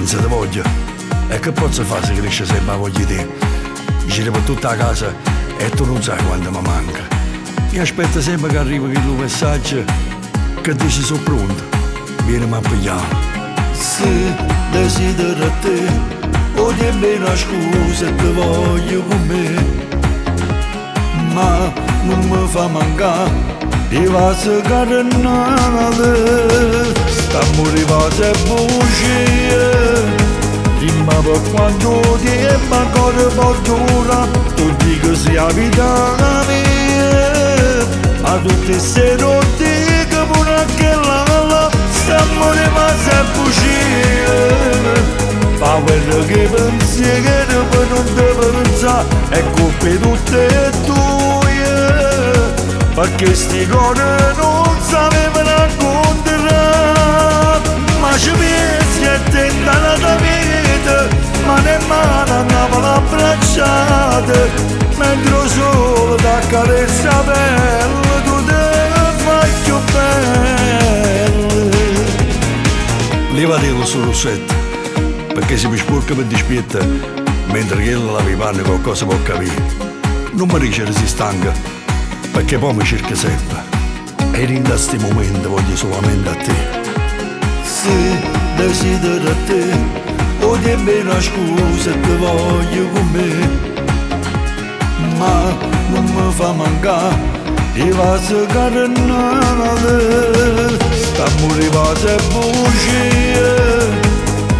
senza di voglia. E che posso fare se cresce sempre la voglia di te? Giri per tutta la casa e tu non sai quanto mi manca. Mi aspetto sempre che arrivi quel messaggio che dici sono pronto, vieni a pigliare. Se desidero te, o dimmi una scusa e ti voglio con me. Ma non mi fa mancare i vasi carnale, stiamo arrivati a bugie. Dimmi per quanto tempo ancora può durare, tu dico sia vita mia. Ma tutte queste notti che pure anche là, stiamo rimasti a bugie. Fa quello che pensi che dopo non devo pensare, è colpa tutte tue, perché sti cose non sapevano raccontare. Ma ci pensi e tenta la tua vita, ma nemmeno andava abbracciata, mentre solo da carezza la pelle tu te fai più bella. Levati sul rossetto, perché se mi sporca per dispietta, mentre che la vi parla qualcosa può capire. Non mi dice che si stanca, perché poi mi cerca sempre. E in questi momenti voglio solamente a te. Se desidero te, o dimmi una scusa e ti voglio con me. Ma non mi fa mancare i vasi carnale, stiamo arrivati a bugie.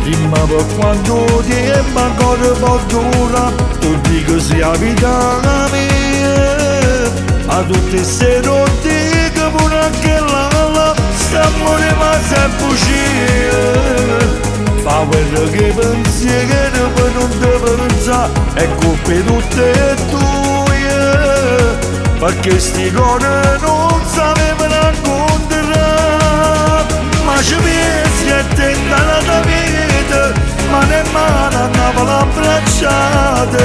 Dimmi per quanto tempo ancora può durare, tu dico sia vita mia. Ma tutte queste notti che pure anche là, stiamo rimasti a bugie. Fa quello che pensi che dopo non devo pensare, è colpa tutte tue, perché sti cose non sapevano raccontare. Ma ci pensi e tenta la tua vita, ma nemmeno andava abbracciata,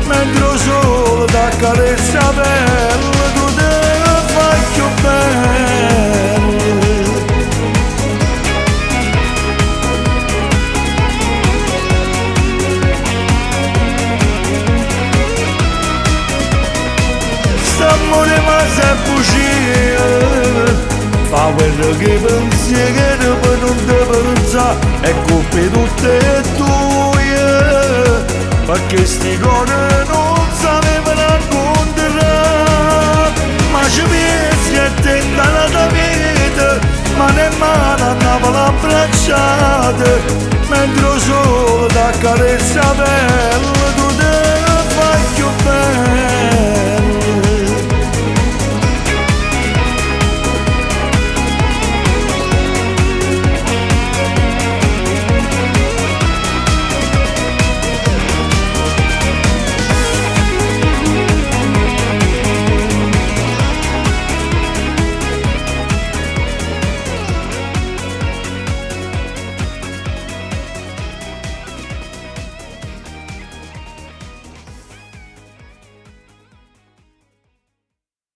mentre solo da carezza la pelle tu te fai più bella. Stiamo rimasti a bugie. Fa quello che pensi che dopo non devo pensare, è colpa tutte tue, perché sti cose non sapevano raccontare. Ma ci pensi e tenta la tua vita, ma nemmeno andava abbracciata, mentre solo da carezza la pelle